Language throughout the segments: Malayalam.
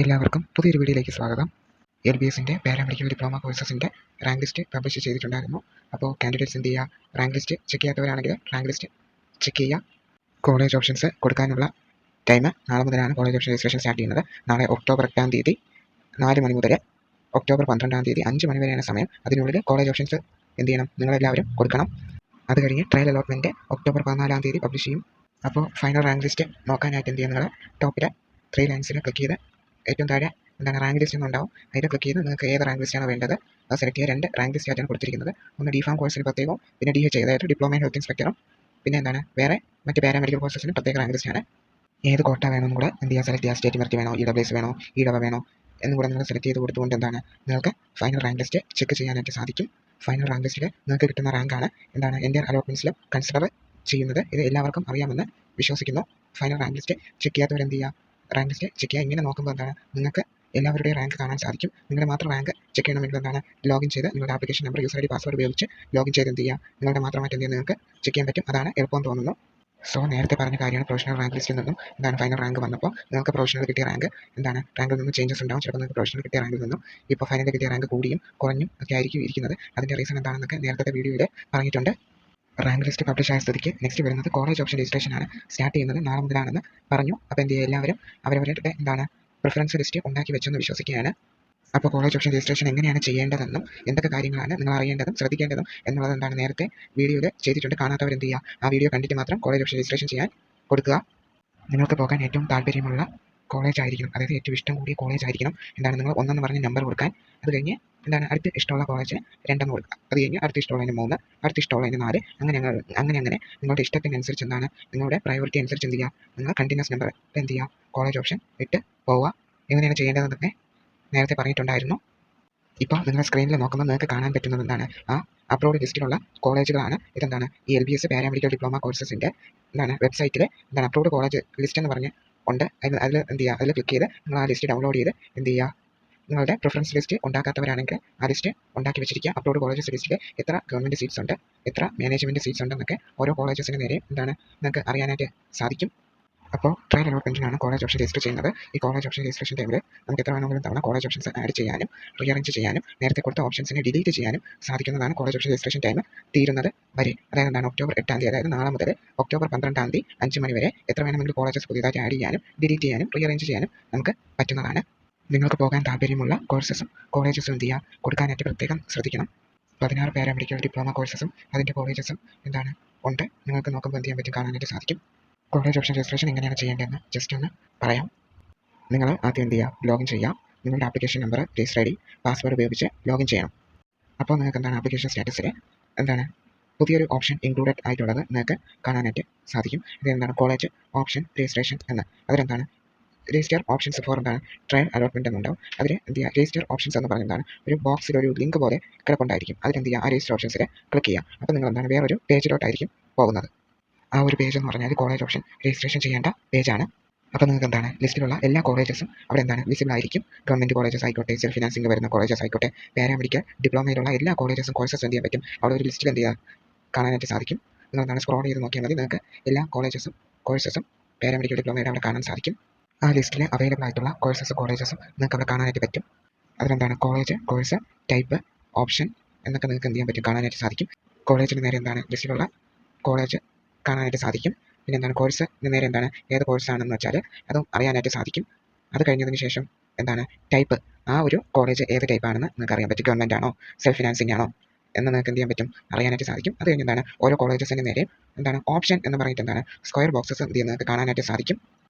എല്ലാവർക്കും പുതിയൊരു വീഡിയോയിലേക്ക് സ്വാഗതം. LBSന്റെ പാരാമെഡിക്കൽ ഡിപ്ലോമ കോഴ്സസിൻ്റെ റാങ്ക് ലിസ്റ്റ് പബ്ലിഷ് ചെയ്തിട്ടുണ്ടായിരുന്നു. അപ്പോൾ കാൻഡിഡേറ്റ്സ് എന്ത് ചെയ്യുക, റാങ്ക് ലിസ്റ്റ് ചെക്ക് ചെയ്യാത്തവരാണെങ്കിൽ റാങ്ക് ലിസ്റ്റ് ചെക്ക് ചെയ്യുക. കോളേജ് ഓപ്ഷൻസ് കൊടുക്കാനുള്ള ടൈം നാളെ മുതലാണ് കോളേജ് ഓപ്ഷൻ രജിസ്ട്രേഷൻ സ്റ്റാർട്ട് ചെയ്യുന്നത്. നാളെ ഒക്ടോബർ 8-ാം തീയതി 4 മണി മുതൽ ഒക്ടോബർ 12-ാം തീയതി 5 മണി വരെയാണ് സമയം. അതിനുള്ളിൽ കോളേജ് ഓപ്ഷൻസ് എന്ത് ചെയ്യണം, നിങ്ങളെല്ലാവരും കൊടുക്കണം. അത് കഴിഞ്ഞ് ട്രയൽ അലോട്ട്മെൻറ്റ് ഒക്ടോബർ 14-ാം തീയതി പബ്ലിഷ് ചെയ്യും. അപ്പോൾ ഫൈനൽ റാങ്ക് ലിസ്റ്റ് നോക്കാനായിട്ട് എന്ത് ചെയ്യുക, നിങ്ങൾ ടോപ്പിലെ 3 ലൈൻസിൽ ക്ലിക്ക് ചെയ്ത് ഏറ്റവും താഴെ റാങ്ക് ലിസ്റ്റ് എന്നുണ്ടാവും. അതിൽ ക്ലിക്ക് ചെയ്ത് നിങ്ങൾക്ക് ഏത് റാങ്ക് ലിസ്റ്റാണ് വേണ്ടത് അത് സെലക്ട് ചെയ്യുക. 2 റാങ്ക് ലിസ്റ്റ് ആയിട്ടാണ് കൊടുത്തിരിക്കുന്നത്. ഒന്ന് DPharm കോഴ്സിന് പ്രത്യേകവും പിന്നെ DH അതായത് ഡിപ്ലോമ ഇൻ ഹെൽത്ത് ഇൻസ്പെക്ടറും പിന്നെ വേറെ മറ്റ് പാരാമെഡിക്കൽ കോഴ്സസിന് പ്രത്യേക റാങ്ക് ലിസ്റ്റാണ്. ഏത് കോട്ട വേണമെന്നും കൂടെ എന്ത് ചെയ്യുക, സെലക്ട് ചെയ്യുക. സ്റ്റേറ്റ് മെറിറ്റ് വേണോ, EWS വേണോ, EWA വേണോ എന്നും കൂടെ നിങ്ങൾ സെലക്ട് ചെയ്ത് കൊടുത്തുകൊണ്ട് നിങ്ങൾക്ക് ഫൈനൽ റാങ്ക് ലിസ്റ്റ് ചെക്ക് ചെയ്യാനായിട്ട് സാധിക്കും. ഫൈനൽ റാങ്ക് ലിസ്റ്റിൽ നിങ്ങൾക്ക് കിട്ടുന്ന റാങ്കാണ് എൻ്റെ അലോട്ട്മെൻറ്റ്സിൽ കൺസിഡർ ചെയ്യുന്നത്. ഇത് എല്ലാവർക്കും അറിയാമെന്ന് വിശ്വസിക്കുന്നു. ഫൈനൽ റാങ്ക് ലിസ്റ്റ് ചെക്ക് ചെയ്യാത്തവർ എന്ത് ചെയ്യുക, റാങ്ക് ലിസ്റ്റ് ചെക്ക് ചെയ്യുക. ഇങ്ങനെ നോക്കുമ്പോൾ നിങ്ങൾക്ക് എല്ലാവരുടെയും റാങ്ക് കാണാൻ സാധിക്കും. നിങ്ങളുടെ മാത്രം റാങ്ക് ചെക്ക് ചെയ്യണമെങ്കിൽ ലോഗിൻ ചെയ്ത് നിങ്ങളുടെ application number, user ID, password ഉപയോഗിച്ച് ലോഗിൻ ചെയ്ത് എന്ത് ചെയ്യുക, നിങ്ങളുടെ മാത്രമായിട്ട് എന്ത് ചെയ്യുക, നിങ്ങൾക്ക് ചെക്ക് ചെയ്യാൻ പറ്റും. അതാണ് എളുപ്പം തോന്നുന്നു. സോ നേരത്തെ പറഞ്ഞ കാര്യമാണ്, പ്രൊഫഷണൽ റാങ്ക് ലിസ്റ്റിൽ നിന്നും ഫൈനൽ റാങ്ക് വന്നപ്പോൾ നിങ്ങൾക്ക് പ്രൊഫഷണൽ കിട്ടിയ റാങ്ക് റാങ്കിൽ നിന്ന് ചേഞ്ചസ് ഉണ്ടാവും. ചിലപ്പോൾ നിങ്ങൾക്ക് പ്രൊഫഷണൽ കിട്ടിയ റാങ്കിൽ നിന്നും ഇപ്പോൾ ഫൈനൽ കിട്ടിയ റാങ്ക് കൂടിയും കുറഞ്ഞും ഒക്കെ ആയിരിക്കും ഇരിക്കുന്നത്. അതിൻ്റെ റീസൺ എന്താണെന്നൊക്കെ നേരത്തെ വീഡിയോയിൽ പറഞ്ഞിട്ടുണ്ട്. റാങ്ക് ലിസ്റ്റ് പബ്ലിഷ് ആയ സ്ഥിതിക്ക് നെക്സ്റ്റ് വരുന്നത് കോളേജ് ഓപ്ഷൻ രജിസ്ട്രേഷനാണ്. സ്റ്റാർട്ട് ചെയ്യുന്നത് നാളെ മുതലാണെന്ന് പറഞ്ഞു. അപ്പോൾ എന്ത് ചെയ്യുക, എല്ലാവരും അവരവരുടെ പ്രിഫറൻസ് ലിസ്റ്റ് ഉണ്ടാക്കി വെച്ചെന്ന് വിശ്വസിക്കുകയാണ്. അപ്പോൾ കോളേജ് ഓപ്ഷൻ രജിസ്ട്രേഷൻ എങ്ങനെയാണ് ചെയ്യേണ്ടതെന്നും എന്തൊക്കെ കാര്യങ്ങളാണ് നിങ്ങൾ അറിയേണ്ടതും ശ്രദ്ധിക്കേണ്ടതും എന്നുള്ളത് നേരത്തെ വീഡിയോയിൽ ചെയ്തിട്ടുണ്ട്. കാണാത്തവർ എന്ത് ചെയ്യുക, ആ വീഡിയോ കണ്ടിട്ട് മാത്രം കോളേജ് ഓപ്ഷൻ രജിസ്ട്രേഷൻ ചെയ്യാൻ കൊടുക്കുക. നിങ്ങൾക്ക് പോകാൻ ഏറ്റവും താല്പര്യമുള്ള കോളേജ് ആയിരിക്കണം, അതായത് ഏറ്റവും ഇഷ്ടം കൂടിയ കോളേജ് ആയിരിക്കണം. നിങ്ങൾ 1 പറഞ്ഞ് നമ്പർ കൊടുക്കാൻ. അത് കഴിഞ്ഞ് അടുത്ത് ഇഷ്ടമുള്ള കോളേജിന് 2 കൊടുക്കുക. അത് കഴിഞ്ഞ് അടുത്ത് ഇഷ്ടമുള്ളതിന് 3, അടുത്ത് ഇഷ്ടമുള്ളതിന് 4, അങ്ങനെ നിങ്ങളുടെ ഇഷ്ടത്തിനനുസരിച്ച് നിങ്ങളുടെ പ്രയോറിറ്റി അനുസരിച്ച് എന്ത് ചെയ്യുക, നിങ്ങൾ കണ്ടിന്യൂസ് നമ്പർ എന്ത് ചെയ്യുക, കോളേജ് ഓപ്ഷൻ ഇട്ട് പോവുക. എങ്ങനെയാണ് ചെയ്യേണ്ടതെന്നൊക്കെ നേരത്തെ പറഞ്ഞിട്ടുണ്ടായിരുന്നു. ഇപ്പോൾ നിങ്ങൾ സ്ക്രീനിൽ നോക്കുമ്പോൾ നിങ്ങൾക്ക് കാണാൻ പറ്റുന്നത് ആ അപ്ലോഡ് ലിസ്റ്റിലുള്ള കോളേജുകളാണ്. ഈ LBS പാരാമെഡിക്കൽ ഡിപ്ലോമ കോഴ്സസിൻ്റെ വെബ്സൈറ്റിൽ അപ്ലോഡ് കോളേജ് ലിസ്റ്റ് എന്ന് പറഞ്ഞ് ഉണ്ട്. അതിൽ എന്ത് ചെയ്യുക, അതിൽ ക്ലിക്ക് ചെയ്ത് നിങ്ങൾ ആ ലിസ്റ്റ് ഡൗൺലോഡ് ചെയ്ത് എന്ത് ചെയ്യുക, നിങ്ങളുടെ പ്രിഫറൻസ് ലിസ്റ്റ് ഉണ്ടാക്കാത്തവരാണെങ്കിൽ ആ ലിസ്റ്റ് ഉണ്ടാക്കി വെച്ചിരിക്കുക. അപ്ലോഡ് കോളേജസ് ലിസ്റ്റിൽ എത്ര ഗവൺമെൻറ് സീറ്റ്സ് ഉണ്ട്, എത്ര മാനേജ്മെൻറ്റ് സീറ്റ്സ് ഉണ്ടെന്നൊക്കെ ഓരോ കോളേജസിന് നേരെ നിങ്ങൾക്ക് അറിയാനായിട്ട് സാധിക്കും. അപ്പോൾ ട്രയൽ അലോട്ട്മെൻറ്റിനാണ് കോളേജ് ഓപ്ഷൻ രജിസ്റ്റർ ചെയ്യുന്നത്. ഈ കോളേജ് ഓപ്ഷൻ രജിസ്ട്രേഷൻ ടൈമിൽ നമുക്ക് എത്ര വേണമെങ്കിലും തവണ കോളേജ് ഓപ്ഷൻസ് ആഡ് ചെയ്യാനും റീഅറേഞ്ച് ചെയ്യാനും നേരത്തെ കൊടുത്ത ഓപ്ഷൻസിനെ ഡിലീറ്റ് ചെയ്യാനും സാധിക്കുന്നതാണ് കോളേജ് ഓപ്ഷൻ രജിസ്ട്രേഷൻ ടൈം തീരുന്നത് വരെ. അതായത് ഒക്ടോബർ 8-ാം തീയതി, അതായത് നാളെ മുതൽ ഒക്ടോബർ 12-ാം തീയതി 5 മണി വരെ എത്ര വേണമെങ്കിലും കോളേജസ് പുതിയതായിട്ട് ആഡ് ചെയ്യാനും ഡിലീറ്റ് ചെയ്യാനും റീഅറേഞ്ച് ചെയ്യാനും നമുക്ക് പറ്റുന്നതാണ്. നിങ്ങൾക്ക് പോകാൻ താല്പര്യമുള്ള കോഴ്സസും കോളേജസും എന്ത് ചെയ്യുക, കൊടുക്കാനായിട്ട് പ്രത്യേകം ശ്രദ്ധിക്കണം. 16 പാരാമെഡിക്കൽ ഡിപ്ലോമ കോഴ്സസും അതിൻ്റെ കോളേജസും ഉണ്ട്. നിങ്ങൾക്ക് നോക്കുമ്പോൾ എന്ത് ചെയ്യാൻ പറ്റും, കാണാനായിട്ട് സാധിക്കും. കോളേജ് ഓപ്ഷൻ രജിസ്ട്രേഷൻ എങ്ങനെയാണ് ചെയ്യേണ്ടതെന്ന് ജസ്റ്റ് ഒന്ന് പറയാം. നിങ്ങൾ ആദ്യം എന്ത് ചെയ്യുക, ലോഗിൻ ചെയ്യുക. നിങ്ങളുടെ application number, register ID, password ഉപയോഗിച്ച് ലോഗിൻ ചെയ്യണം. അപ്പോൾ നിങ്ങൾക്ക് ആപ്ലിക്കേഷൻ സ്റ്റാറ്റസിൽ പുതിയൊരു ഓപ്ഷൻ ഇൻക്ലൂഡഡ് ആയിട്ടുള്ളത് നിങ്ങൾക്ക് കാണാനായിട്ട് സാധിക്കും. ഇത് കോളേജ് ഓപ്ഷൻ രജിസ്ട്രേഷൻ എന്ന്. അതിലെന്താണ് register options for trial allotment എന്നുണ്ടാവും. അതിൽ എന്ത് ചെയ്യുക, രജിസ്റ്റർ ഓപ്ഷൻസ് എന്ന് പറഞ്ഞാൽ ഒരു ബോക്സിൽ ഒരു ലിങ്ക് പോലെ കിടപ്പുണ്ടായിരിക്കും. അതിലെന്ത് ചെയ്യുക, ആ രജിസ്റ്റർ ഓപ്ഷൻസിൽ ക്ലിക്ക് ചെയ്യുക. അപ്പോൾ നിങ്ങൾ വേറൊരു പേജിലോട്ടായിരിക്കും പോകുന്നത്. ആ ഒരു പേജ് എന്ന് പറഞ്ഞാൽ കോളേജ് ഓപ്ഷൻ രജിസ്ട്രേഷൻ ചെയ്യേണ്ട പേജാണ്. അപ്പോൾ നിങ്ങൾക്ക് ലിസ്റ്റിലുള്ള എല്ലാ കോളേജസും അവിടെ വിസിബിൾ ആയിരിക്കും. ഗവൺമെൻറ് കോളേജസ് ആയിക്കോട്ടെ, സെൽഫ് ഫിനാൻസിംഗ് വരുന്ന കോളേജസ് ആയിക്കോട്ടെ, പാരാമെഡിക്കൽ ഡിപ്ലോമയിലുള്ള എല്ലാ കോളേജസും കോഴ്സസും എന്ത് ചെയ്യാൻ പറ്റും, അവിടെ ഒരു ലിസ്റ്റിൽ എന്ത് ചെയ്യുക, കാണാനായിട്ട് സാധിക്കും. നിങ്ങൾ സ്ക്രോൾ ചെയ്ത് നോക്കിയാൽ മതി, നിങ്ങൾക്ക് എല്ലാ കോളേജസും കോഴ്സസും പാരാമെഡിക്കൽ ഡിപ്ലോമയുടെ അവിടെ കാണാൻ സാധിക്കും. ആ ലിസ്റ്റിൽ അവൈലബിൾ ആയിട്ടുള്ള കോഴ്സസും കോളേജസും നിങ്ങൾക്ക് അവിടെ കാണാനായിട്ട് പറ്റും. കോളേജ്, കോഴ്സ്, ടൈപ്പ്, ഓപ്ഷൻ എന്നൊക്കെ നിങ്ങൾക്ക് എന്ത് ചെയ്യാൻ പറ്റും, കാണാനായിട്ട് സാധിക്കും. കോളേജിന് നേരെ ലിസ്റ്റിലുള്ള കോളേജ് കാണാനായിട്ട് സാധിക്കും. പിന്നെ കോഴ്സിന് നേരെ ഏത് കോഴ്സാണെന്ന് വെച്ചാൽ അതും അറിയാനായിട്ട് സാധിക്കും. അത് കഴിഞ്ഞതിന് ശേഷം ടൈപ്പ്, ആ ഒരു കോളേജ് ഏത് ടൈപ്പാണെന്ന് നിങ്ങൾക്ക് അറിയാൻ പറ്റും. ഗവൺമെൻറ് ആണോ, സെൽഫ് ഫിനാൻസിംഗ് ആണോ എന്ന് നിങ്ങൾക്ക് എന്ത് ചെയ്യാൻ പറ്റും, അറിയാനായിട്ട് സാധിക്കും. അത് കഴിഞ്ഞ് ഓരോ കോളേജസിന് നേരെ ഓപ്ഷൻ എന്ന് പറഞ്ഞിട്ട് സ്ക്വയർ ബോക്സസ് എന്ത് ചെയ്യുന്നത് നിങ്ങൾക്ക് കാണാനായിട്ട് സാധിക്കും.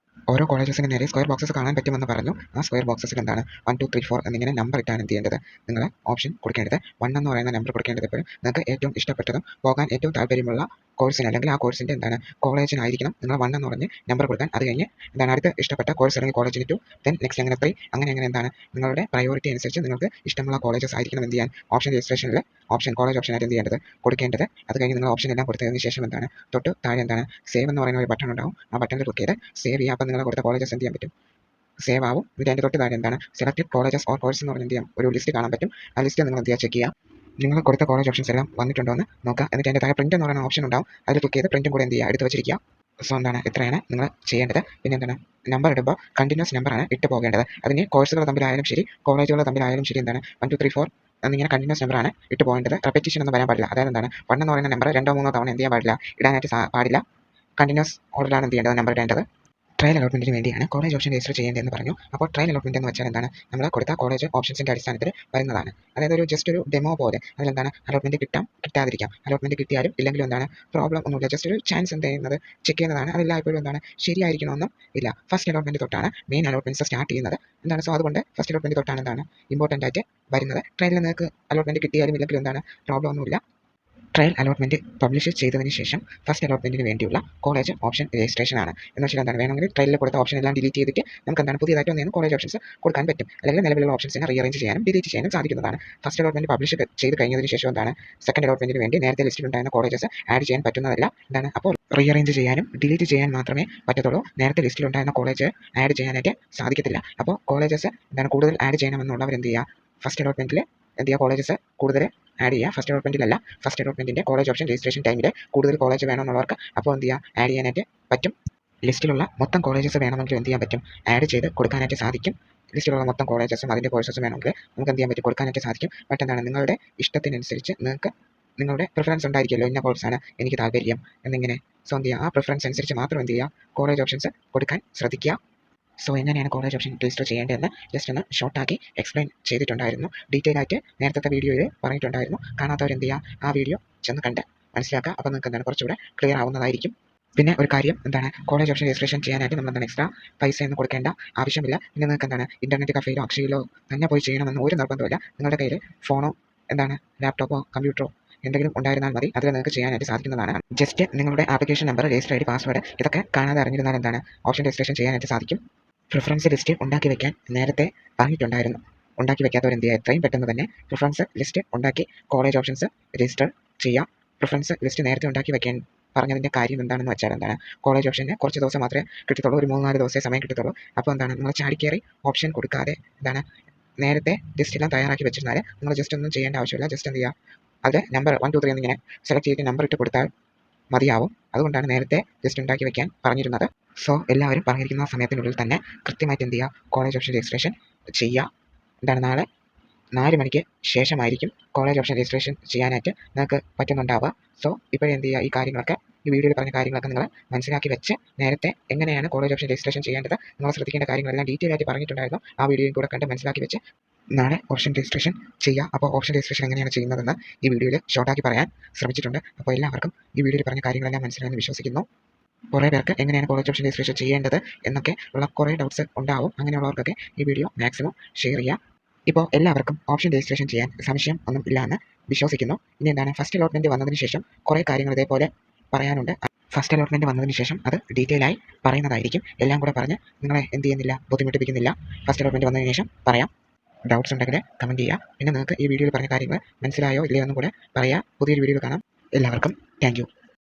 ഓരോ കോളേജസിന് നേരെ സ്ക്വയർ ബോക്സസ് കാണാൻ പറ്റുമെന്ന് പറഞ്ഞു. ആ സ്ക്വയർ ബോക്സസിൽ 1, 2, 3, 4 എന്നിങ്ങനെ നമ്പർ ഇട്ടാണ് എന്ത് ചെയ്യേണ്ടത്, നിങ്ങൾ ഓപ്ഷൻ കൊടുക്കേണ്ടത്. 1 എന്ന് പറയുന്ന നമ്പർ കൊടുക്കേണ്ടത് എപ്പോഴും നിങ്ങൾക്ക് ഏറ്റവും ഇഷ്ടപ്പെട്ടതും പോകാൻ ഏറ്റവും താല്പര്യമുള്ള കോഴ്സിന് അല്ലെങ്കിൽ ആ കോഴ്സിൻ്റെ കോളേജിനായിരിക്കണം നിങ്ങൾ 1 എന്ന് പറഞ്ഞ് നമ്പർ കൊടുക്കാൻ. അത് കഴിഞ്ഞ് അടുത്ത ഇഷ്ടപ്പെട്ട കോഴ്സ് അല്ലെങ്കിൽ കോളേജിന് 2, ദെൻ നെക്സ്റ്റ് അങ്ങനെ 3, അങ്ങനെ നിങ്ങളുടെ പ്രയോറിറ്റി അനുസരിച്ച് നിങ്ങൾക്ക് ഇഷ്ടമുള്ള കോളേജസ് ആയിരിക്കണം എന്ത് ചെയ്യാൻ ഓപ്ഷൻ രജിസ്ട്രേഷനിൽ കോളേജ് ഓപ്ഷനായിട്ട് എന്ത് ചെയ്യേണ്ടത്, കൊടുക്കേണ്ടത്. അത് കഴിഞ്ഞ് നിങ്ങൾ ഓപ്ഷൻ എല്ലാം കൊടുത്തതിന് ശേഷം തൊട്ട് താഴെ സേവ് എന്ന് പറയുന്ന ഒരു ബട്ടൺ ഉണ്ടാവും. ആ ബട്ടണിൽ ക്ലിക്ക് ചെയ്ത് സേവ് ചെയ്യുക. അപ്പോൾ നിങ്ങൾ കൊടുത്ത കോളേജസ് എന്ത് ചെയ്യാൻ പറ്റും, സേവ് ആവും. ഇതിൻ്റെ തൊട്ട് താഴെ സെലക്ടഡ് കോളേജസ് ഓർ കോഴ്സ് എന്ന് പറഞ്ഞ് എന്ത് ചെയ്യാം, ഒരു ലിസ്റ്റ് കാണാൻ പറ്റും. ആ ലിസ്റ്റ് നിങ്ങൾ എന്ത് ചെയ്യുക, ചെക്ക് ചെയ്യുക. നിങ്ങൾ കൊടുത്ത കോളേജ് ഓപ്ഷൻസ് എല്ലാം വന്നിട്ടുണ്ടോ എന്ന് നോക്കുക. എന്നിട്ട് അതിൻ്റെ താഴെ പ്രിന്റ് എന്ന് പറയുന്ന ഓപ്ഷൻ ഉണ്ടാവും. അതിൽ ക്ലിക്ക് ചെയ്ത് പ്രിന്റും കൂടെ എന്ത് ചെയ്യുക, എടുത്ത് വെച്ചിരിക്കുക. സോ എന്താണ് ഇത്രയാണ് നിങ്ങൾ ചെയ്യേണ്ടത്. പിന്നെ എന്താണ് നമ്പർ ഇടുമ്പോൾ കണ്ടിന്യൂസ് നമ്പറാണ് ഇട്ട് പോകേണ്ടത്. അതിന് കോഴ്സുകൾ തമ്മിലായാലും ശരി കോളേജുകൾ തമ്മിലായാലും ശരി എന്താണ് 1 2 3 4 എന്നിങ്ങനെ കണ്ടിന്യൂസ് നമ്പറാണ് ഇട്ട് പോകേണ്ടത്. റെപ്പറ്റീഷൻ ഒന്നും വരാൻ പാടില്ല. അതായത് എന്താണ് 1 എന്ന് പറയുന്ന നമ്പർ 2 3 തവണ എന്ത് ചെയ്യാൻ പാടില്ല, ഇടാനായിട്ട് പാടില്ല. കണ്ടിന്യൂസ് ഓർഡറിലാണ് എന്ത് ചെയ്യേണ്ടത്, നമ്പർ ഇടേണ്ടത്. ട്രയൽ അലോട്ട്മെൻറ്റിന് വേണ്ടിയാണ് കോളേജ് ഓപ്ഷൻ രജിസ്റ്റർ ചെയ്യേണ്ടതെന്ന് പറഞ്ഞു. അപ്പോൾ ട്രയൽ അലോട്ട്മെൻറ്റ് എന്ന് വെച്ചാൽ എന്താണ്, നമ്മൾ കൊടുത്ത കോളേജ് ഓപ്ഷൻസിൻ്റെ അടിസ്ഥാനത്തിൽ വരുന്നതാണ്. അതായത് ജസ്റ്റ് ഒരു ഡെമോ പോലെ. അതിലെന്താണ് അലോട്ട്മെൻറ്റ് കിട്ടാം കിട്ടാതിരിക്കാം. അലോട്ട്മെൻറ്റ് കിട്ടിയാലും ഇല്ലെങ്കിലും എന്താണ് പ്രോബ്ലം ഒന്നുമില്ല. ജസ്റ്റ് ഒരു ചാൻസ് എന്ത് ചെയ്യുന്നത് ചെക്ക് ചെയ്യുന്നതാണ്. അതെല്ലായ്പ്പോഴും എന്താണ് ശരിയായിരിക്കണമെന്നും ഇല്ല. ഫസ്റ്റ് അലോട്ട്മെൻറ്റ് തൊട്ടാണ് മെയിൻ അലോട്ട്മെൻറ്റ്സ് സ്റ്റാർട്ട് ചെയ്യുന്നത് എന്താണ്. സോ അതുകൊണ്ട് ഫസ്റ്റ് അലോട്ട്മെൻറ്റ് തൊട്ടാണ് എന്താണ് ഇമ്പോർട്ടൻ്റ് ആയിട്ട് വരുന്നത്. ട്രയലിൽ നിങ്ങൾക്ക് അലോട്ട്മെൻറ്റ് കിട്ടിയാലും ഇല്ലെങ്കിലും എന്താണ് പ്രോബ്ലം ഒന്നുമില്ല. ട്രയൽ അലോട്ട്മെൻറ്റ് പബ്ലിഷ് ചെയ്തതിന് ശേഷം ഫസ്റ്റ് അലോട്ട്മെൻറ്റിന് വേണ്ടിയുള്ള കോളേജ് ഓപ്ഷൻ രജിസ്ട്രേഷൻ ആണ്. എന്ന് വെച്ചാൽ എന്താണ്, വേണമെങ്കിൽ ട്രയലിൽ കൊടുത്ത ഓപ്ഷൻ എല്ലാം ഡിലീറ്റ് ചെയ്തിട്ട് നമുക്ക് എന്താണ് പുതിയതായിട്ട് ഒന്നും കോളേജ് ഓപ്ഷൻസ് കൊടുക്കാൻ പറ്റും. അല്ലെങ്കിൽ നിലവിലുള്ള ഓപ്ഷൻസിനെ റീഅറേഞ്ച് ചെയ്യാനും ഡിലീറ്റ് ചെയ്യാനും സാധിക്കുന്നതാണ്. ഫസ്റ്റ് അലോട്ട്മെൻറ്റ് പബ്ലിഷ് ചെയ്ത് കഴിഞ്ഞതിന് ശേഷം എന്താണ് സെക്കൻഡ് അലോട്ട്മെൻറ്റിന് വേണ്ടി നേരത്തെ ലിസ്റ്റിൽ ഉണ്ടായിരുന്ന കോളേജസ് ആഡ് ചെയ്യാൻ പറ്റുന്നതല്ല. എന്താണ് അപ്പോൾ റീഅറേഞ്ച് ചെയ്യാനും ഡിലീറ്റ് ചെയ്യാൻ മാത്രമേ പറ്റത്തുള്ളൂ. നേരത്തെ ലിസ്റ്റിൽ ഉണ്ടായിരുന്ന കോളേജ് ആഡ് ചെയ്യാനായിട്ട് സാധിക്കത്തില്ല. അപ്പോൾ കോളേജസ് എന്താണ് കൂടുതൽ ആഡ് ചെയ്യണമെന്നുള്ളവർ എന്ത് ചെയ്യുക, ഫസ്റ്റ് അലോട്ട്മെൻറ്റിൽ എന്ത് ചെയ്യുക, കോളേജസ് കൂടുതൽ ആഡ് ചെയ്യുക. ഫസ്റ്റ് അലോട്ട്മെൻറ്റിലല്ല, ഫസ്റ്റ് അലോട്ട്മെൻറ്റിൻ്റെ കോളേജ് ഓപ്ഷൻ രജിസ്ട്രേഷൻ ടൈമിൽ കൂടുതൽ കോളേജ് വേണമെന്നുള്ളവർക്ക് അപ്പോൾ എന്ത് ചെയ്യുക, ആഡ് ചെയ്യാനായിട്ട് പറ്റും. ലിസ്റ്റിലുള്ള മൊത്തം കോളേജസ് വേണമെങ്കിൽ എന്ത് ചെയ്യാൻ പറ്റും, ആഡ് ചെയ്ത് കൊടുക്കാനായിട്ട് സാധിക്കും. ലിസ്റ്റിലുള്ള മൊത്തം കോളേജസും അതിൻ്റെ കോഴ്സസും വേണമെങ്കിൽ നമുക്ക് എന്ത് ചെയ്യാൻ പറ്റും, കൊടുക്കാനായിട്ട് സാധിക്കും. ബട്ട് എന്താണ് നിങ്ങളുടെ ഇഷ്ടത്തിനനുസരിച്ച് നിങ്ങൾക്ക് നിങ്ങളുടെ പ്രിഫറൻസ് ഉണ്ടായിരിക്കുമല്ലോ, ഇന്ന കോഴ്സാണ് എനിക്ക് താല്പര്യം എന്നിങ്ങനെ. സോ എന്ത് ചെയ്യുക, ആ പ്രിഫറൻസ് അനുസരിച്ച് മാത്രം എന്ത് ചെയ്യുക, കോളേജ് ഓപ്ഷൻസ് കൊടുക്കാൻ ശ്രദ്ധിക്കുക. സോ എങ്ങനെയാണ് കോളേജ് ഓപ്ഷൻ രജിസ്റ്റർ ചെയ്യേണ്ടതെന്ന് ജസ്റ്റ് ഒന്ന് ഷോർട്ടാക്കി എക്സ്പ്ലെയിൻ ചെയ്തിട്ടുണ്ടായിരുന്നു. ഡീറ്റെയിൽ ആയിട്ട് നേരത്തെ വീഡിയോയിൽ പറഞ്ഞിട്ടുണ്ടായിരുന്നു. കാണാത്തവർ എന്ത് ചെയ്യുക, ആ വീഡിയോ ചെന്ന് കണ്ട് മനസ്സിലാക്കുക. അപ്പോൾ നിങ്ങൾക്ക് എന്താണ് കുറച്ചുകൂടെ ക്ലിയർ ആവുന്നതായിരിക്കും. പിന്നെ ഒരു കാര്യം എന്താണ്, കോളേജ് ഓപ്ഷൻ രജിസ്ട്രേഷൻ ചെയ്യാനായിട്ട് നമ്മൾ എന്താണ് എക്സ്ട്രാ പൈസയൊന്നും കൊടുക്കേണ്ട ആവശ്യമില്ല. പിന്നെ നിങ്ങൾക്ക് എന്താണ് ഇൻ്റർനെറ്റ് കഫേയിലോ അക്ഷയയിലോ തന്നെ പോയി ചെയ്യണമെന്ന് ഒരു നിർബന്ധമില്ല. നിങ്ങളുടെ കയ്യിൽ ഫോണോ എന്താണ് ലാപ്ടോപ്പോ കമ്പ്യൂട്ടറോ എന്തെങ്കിലും ഉണ്ടായിരുന്നാൽ മതി. അതിൽ നിങ്ങൾക്ക് ചെയ്യാനായിട്ട് സാധിക്കുന്നതാണ്. ജസ്റ്റ് നിങ്ങളുടെ application number, register ID, password ഇതൊക്കെ കാണാതെ അറിഞ്ഞിരുന്നാൽ എന്താണ് ഓപ്ഷൻ രജിസ്ട്രേഷൻ ചെയ്യാനായിട്ട് സാധിക്കും. പ്രിഫറൻസ് ലിസ്റ്റ് ഉണ്ടാക്കി വെക്കാൻ നേരത്തെ പറഞ്ഞിട്ടുണ്ടായിരുന്നു. ഉണ്ടാക്കി വെക്കാത്തവർ എന്ത് ചെയ്യുക, എത്രയും പെട്ടെന്ന് തന്നെ പ്രിഫറൻസ് ലിസ്റ്റ് ഉണ്ടാക്കി കോളേജ് ഓപ്ഷൻസ് രജിസ്റ്റർ ചെയ്യാം. പ്രിഫറൻസ് ലിസ്റ്റ് നേരത്തെ ഉണ്ടാക്കി വെക്കാൻ പറഞ്ഞതിൻ്റെ കാര്യം എന്താണെന്ന് വെച്ചാൽ എന്താണ്, കോളേജ് ഓപ്ഷന് കുറച്ച് ദിവസം മാത്രമേ കിട്ടത്തുള്ളൂ, ഒരു 3-4 ദിവസമേ സമയം കിട്ടത്തുള്ളൂ. അപ്പോൾ എന്താണ് നിങ്ങൾ ചാടിക്കയറി ഓപ്ഷൻ കൊടുക്കാതെ എന്താണ് നേരത്തെ ലിസ്റ്റെല്ലാം തയ്യാറാക്കി വെച്ചിരുന്നാൽ നിങ്ങൾ ജസ്റ്റ് ഒന്നും ചെയ്യേണ്ട ആവശ്യമില്ല. ജസ്റ്റ് എന്ത് ചെയ്യുക, അത് നമ്പർ 1 2 3 എന്നിങ്ങനെ സെലക്ട് ചെയ്തിട്ട് നമ്പർ ഇട്ട് കൊടുത്താൽ മതിയാവും. അതുകൊണ്ടാണ് നേരത്തെ ലിസ്റ്റ് ഉണ്ടാക്കി വെക്കാൻ പറഞ്ഞിരുന്നത്. സോ എല്ലാവരും പറഞ്ഞിരിക്കുന്ന സമയത്തിനുള്ളിൽ തന്നെ കൃത്യമായിട്ട് എന്ത് ചെയ്യുക, കോളേജ് ഓപ്ഷൻ രജിസ്ട്രേഷൻ ചെയ്യുക. എന്താണ് നാളെ 4 മണിക്ക് ശേഷമായിരിക്കും കോളേജ് ഓപ്ഷൻ രജിസ്ട്രേഷൻ ചെയ്യാനായിട്ട് നിങ്ങൾക്ക് പറ്റുന്നുണ്ടാവുക. സോ ഇപ്പോഴേ എന്ത് ചെയ്യുക, ഈ കാര്യങ്ങളൊക്കെ ഈ വീഡിയോയിൽ പറഞ്ഞ കാര്യങ്ങളൊക്കെ നിങ്ങൾ മനസ്സിലാക്കി വെച്ച് നേരത്തെ എങ്ങനെയാണ് കോളേജ് ഓപ്ഷൻ രജിസ്ട്രേഷൻ ചെയ്യേണ്ടത്, നിങ്ങൾ ശ്രദ്ധിക്കേണ്ട കാര്യങ്ങളെല്ലാം ഡീറ്റെയിൽ ആയിട്ട് പറഞ്ഞിട്ടുണ്ടായിരുന്നു. ആ വീഡിയോയും കൂടെ കണ്ട് മനസ്സിലാക്കി വെച്ച് നാളെ ഓപ്ഷൻ രജിസ്ട്രേഷൻ ചെയ്യുക. അപ്പോൾ ഓപ്ഷൻ രജിസ്ട്രേഷൻ എങ്ങനെയാണ് ചെയ്യുന്നതെന്ന് ഈ വീഡിയോയിൽ ഷോർട്ടാക്കി പറയാൻ ശ്രമിച്ചിട്ടുണ്ട്. അപ്പോൾ എല്ലാവർക്കും ഈ വീഡിയോയിൽ പറഞ്ഞ കാര്യങ്ങളെല്ലാം മനസ്സിലായെന്ന് വിശ്വസിക്കുന്നു. കുറേ പേർക്ക് എങ്ങനെയാണ് കോളേജ് ഓപ്ഷൻ രജിസ്ട്രേഷൻ ചെയ്യേണ്ടത് എന്നൊക്കെ ഉള്ള കുറേ ഡൗട്ട്സ് ഉണ്ടാവും. അങ്ങനെയുള്ളവർക്കൊക്കെ ഈ വീഡിയോ മാക്സിമം ഷെയർ ചെയ്യുക. ഇപ്പോൾ എല്ലാവർക്കും ഓപ്ഷൻ രജിസ്ട്രേഷൻ ചെയ്യാൻ സംശയം ഒന്നും ഇല്ല എന്ന് വിശ്വസിക്കുന്നു. ഇനി എന്താണ്, ഫസ്റ്റ് അലോട്ട്മെൻറ്റ് വന്നതിന് ശേഷം കുറേ കാര്യങ്ങൾ ഇതേപോലെ പറയാനുണ്ട്. ഫസ്റ്റ് അലോട്ട്മെൻറ്റ് വന്നതിന് ശേഷം അത് ഡീറ്റെയിൽ ആയി പറയുന്നതായിരിക്കും. എല്ലാം കൂടെ പറഞ്ഞ് നിങ്ങളെ എന്ത് ചെയ്യുന്നില്ല, ബുദ്ധിമുട്ടിപ്പിക്കുന്നില്ല. ഫസ്റ്റ് അലോട്ട്മെൻറ്റ് വന്നതിന് ശേഷം പറയാം. ഡൗട്ട്സ് ഉണ്ടെങ്കിൽ കമൻറ്റ് ചെയ്യുക. പിന്നെ നിങ്ങൾക്ക് ഈ വീഡിയോയിൽ പറഞ്ഞ കാര്യങ്ങൾ മനസ്സിലായോ ഇല്ലയോ എന്നും കൂടെ പറയുക. പുതിയൊരു വീഡിയോയിൽ കാണാം. എല്ലാവർക്കും താങ്ക് യു.